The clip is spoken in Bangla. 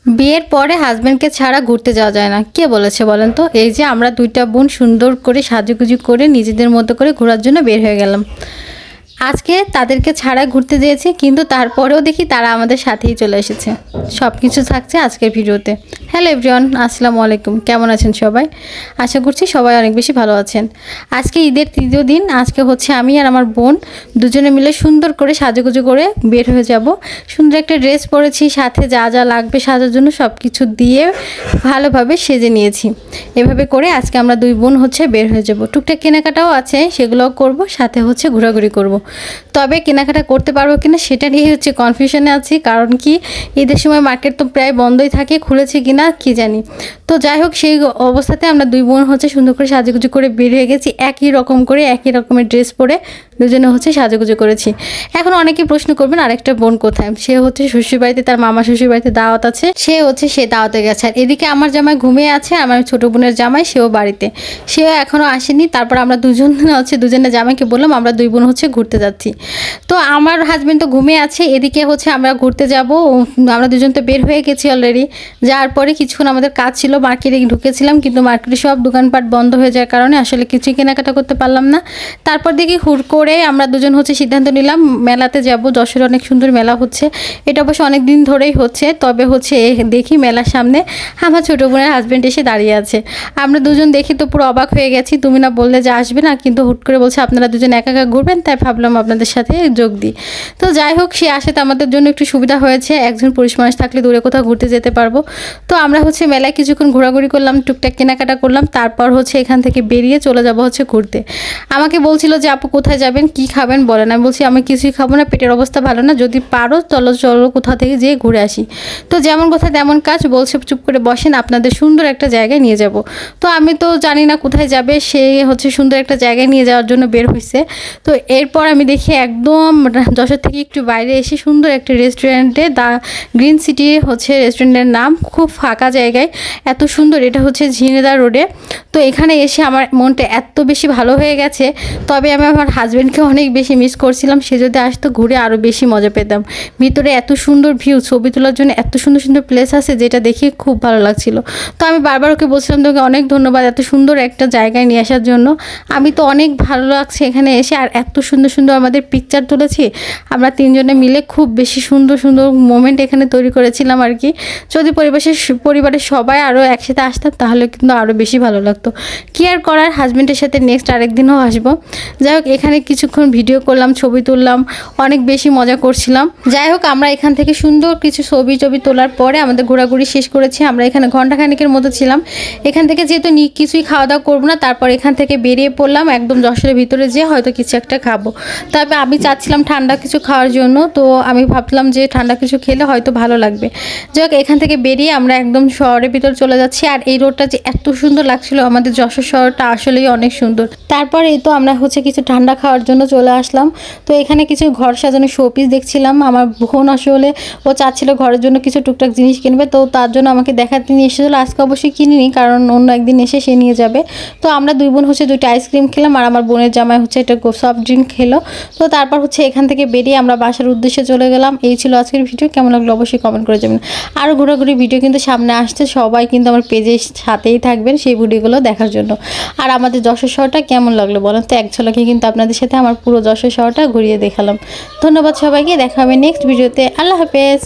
বিয়ের পরে হাজব্যান্ডকে ছাড়া ঘুরতে যাওয়া যায় না, কে বলেছে বলেন তো? এই যে আমরা দুইটা বোন সুন্দর করে সাজুগুজু করে নিজেদের মতো করে ঘোরার জন্য বের হয়ে গেলাম। আজকে তাদেরকে ছাড়া ঘুরতে যেয়েছি, কিন্তু তারপরেও দেখি তারা আমাদের সাথেই চলে এসেছে। সব কিছু থাকছে আজকের ভিডিওতে। হ্যালো এভরিওয়ান, আসসালামু আলাইকুম। কেমন আছেন সবাই? আশা করছি সবাই অনেক বেশি ভালো আছেন। আজকে ঈদের তৃতীয় দিন। আজকে হচ্ছে আমি আর আমার বোন দুজনে মিলে সুন্দর করে সাজুগুজু করে বের হয়ে যাব। সুন্দর একটা ড্রেস পরেছি, সাথে যা যা লাগবে সাজার জন্য সব কিছু দিয়ে ভালোভাবে সেজে নিয়েছি। এভাবে করে আজকে আমরা দুই বোন হচ্ছে বের হয়ে যাব। টুকটাক কেনাকাটাও আছে, সেগুলোও করব, সাথে হচ্ছে ঘোরাঘুরি করব। তবে কেনাকাটা করতে পারবো কিনা সেটা নিয়ে হচ্ছে কনফিউশনে আছি, কারণ কি ঈদের সময় মার্কেট তো প্রায় বন্ধই থাকে, খুলেছে কিনা কি জানি। তো যাই হোক, সেই অবস্থাতে আমরা দুই বোন হচ্ছে সুন্দর করে সাজুগুজু করে বের হয়ে গেছি, একই রকম করে একই রকমের ড্রেস পরে দুজনে হচ্ছে সাজুগুজু করেছি। এখন অনেকে প্রশ্ন করবেন আরেকটা বোন কোথায়? সে হচ্ছে শ্বশুরবাড়িতে, তার মামা শ্বশুরবাড়িতে দাওয়াত আছে, সে দাওয়াতে গেছে। আর এদিকে আমার জামাই ঘুমিয়ে আছে, আমার ছোট বোনের জামাই সেও বাড়িতে, সেও এখনও আসেনি। তারপর আমরা দুজনে জামাইকে বললাম আমরা দুই বোন হচ্ছে ঘুরতে যাচ্ছি। তো আমার হাজব্যান্ড তো ঘুমিয়ে আছে, এদিকে হচ্ছে আমরা ঘুরতে যাব। আমরা দুজন তো বের হয়ে গেছি অলরেডি। যাওয়ার পরে কিছুক্ষণ আমাদের কাজ ছিল, মার্কেটে ঢুকেছিলাম, কিন্তু মার্কেটে সব দোকানপাট বন্ধ হয়ে যাওয়ার কারণে আসলে কিছুই কেনাকাটা করতে পারলাম না। তারপর দেখি হুড় করে আমরা দুজন হচ্ছে সিদ্ধান্ত নিলাম মেলাতে যাব। যশোরে অনেক সুন্দর মেলা হচ্ছে, এটা অবশ্য অনেক দিন ধরেই হচ্ছে। তবে হচ্ছে দেখি মেলার সামনে আমার ছোটো বোনের হাজব্যান্ড এসে দাঁড়িয়ে আছে। আমরা দুজন দেখি তো পুরো অবাক হয়ে গেছি। তুমি না বললে যে আসবে না, কিন্তু হুট করে বলছে আপনারা দুজন একা একা ঘুরবেন, তাই ভাবলাম আপনাদের সাথে যোগ দিই। তো যাই হোক, সে আসে তো আমাদের জন্য একটু সুবিধা হয়েছে, একজন পুরুষ মানুষ থাকলে দূরে কোথাও ঘুরতে যেতে পারবো। তো আমরা হচ্ছে মেলায় কিছুক্ষণ ঘোরাঘুরি করলাম, টুকটাক কেনাকাটা করলাম, তারপর হচ্ছে এখান থেকে বেরিয়ে চলে যাব হচ্ছে ঘুরতে। আমাকে বলছিল যে আপু কোথায় যাবেন, কি খাবেন বলেন। আমি বলছি আমি কিছুই খাবো না, পেটের অবস্থা ভালো না, যদি পারো চলো চলো কোথা থেকে যেয়ে ঘুরে আসি। তো যেমন কথা তেমন কাজ, বলছে চুপ করে বসেন, আপনাদের সুন্দর একটা জায়গায় নিয়ে যাব। তো আমি তো জানি না কোথায় যাবে, সে হচ্ছে সুন্দর একটা জায়গায় নিয়ে যাওয়ার জন্য বের হয়েছে। তো এরপর আমি দেখি একদম যশোর থেকে একটু বাইরে এসে সুন্দর একটা রেস্টুরেন্টে, দ্য গ্রিন সিটি হচ্ছে রেস্টুরেন্টের নাম, খুব ফাঁকা জায়গায়, এত সুন্দর। এটা হচ্ছে ঝিনেদা রোডে। তো এখানে এসে আমার মনটা এত বেশি ভালো হয়ে গেছে। তবে আমি আমার হাজব্যান্ডকে অনেক বেশি মিস করছিলাম, সে যদি আসতো ঘুরে আরও বেশি মজা পেতাম। ভিতরে এত সুন্দর ভিউ, ছবি তোলার জন্য এত সুন্দর সুন্দর প্লেস আছে, যেটা দেখে খুব ভালো লাগছিল। তো আমি বারবার ওকে বলছিলাম তোকে অনেক ধন্যবাদ এত সুন্দর একটা জায়গায় নিয়ে আসার জন্য। আমি তো অনেক ভালো লাগছে এখানে এসে, আর এত সুন্দর সুন্দর আমাদের পিকচার তুলেছি আমরা তিনজনে মিলে, খুব বেশি সুন্দর সুন্দর মোমেন্ট এখানে তৈরি করেছিলাম আর কি। যদি পরিবারের সবাই আরও একসাথে আসতাম তাহলে কিন্তু আরও বেশি ভালো লাগতো। কি আর করার, হাজব্যান্ডের সাথে নেক্সট আরেকদিনও আসবো। যাই হোক, এখানে কিছুক্ষণ ভিডিও করলাম, ছবি তুললাম, অনেক বেশি মজা করছিলাম। যাই হোক, আমরা এখান থেকে সুন্দর কিছু ছবি তোলার পরে আমাদের ঘোরাঘুরি শেষ করেছি। আমরা এখানে ঘন্টাখানেকের মতো ছিলাম। এখান থেকে যেহেতু কিছুই খাওয়া দাওয়া করবো না, তারপর এখান থেকে বেরিয়ে পড়লাম একদম যশোরের ভিতরে, যে হয়তো কিছু একটা খাবো। তবে আমি চাচ্ছিলাম ঠান্ডা কিছু খাওয়ার জন্য, তো আমি ভাবলাম যে ঠান্ডা কিছু খেলে হয়তো ভালো লাগবে। যাই হোক, এখান থেকে বেরিয়ে আমরা একদম শহরের ভিতরে চলে যাচ্ছি। আর এই রোডটা যে এত সুন্দর লাগছিল, আমাদের যশোর শহরটা আসলেই অনেক সুন্দর। তারপর এই তো আমরা হচ্ছে কিছু ঠান্ডা খাওয়ার জন্য চলে আসলাম। তো এখানে কিছু ঘর সাজানো শোপিস দেখছিলাম। আমার বোন আসলে ও চাচ্ছিল ঘরের জন্য কিছু টুকটাক জিনিস কিনবে, তো তার জন্য আমাকে দেখাতে নিয়ে এসেছিলো। আজকে অবশ্যই কিনিনি, কারণ অন্য একদিন এসে সে নিয়ে যাবে। তো আমরা দুই বোন হচ্ছে দুইটা আইসক্রিম খেলাম, আর আমার বোনের জামাই হচ্ছে একটা সফট ড্রিঙ্ক খেলো। তো তারপর হচ্ছে এখান থেকে বেরিয়ে আমরা বাসার উদ্দেশ্যে চলে গেলাম। এই ছিল আজকের ভিডিও, কেমন লাগলো অবশ্যই কমেন্ট করে যাবেন। আরও ঘোরাঘুরি ভিডিও কিন্তু সামনে আসছে, সবাই কিন্তু আমার পেজের সাথেই থাকবেন সেই ভিডিওগুলো দেখার জন্য। আর আমাদের যশোর শহরটা কেমন লাগলো বলেন তো? এক ঝলকে কিন্তু আপনাদের সাথে আমার পুরো যশোর শহরটা ঘুরিয়ে দেখালাম। ধন্যবাদ সবাইকে, দেখা হবে নেক্সট ভিডিওতে। আল্লাহ হাফেজ।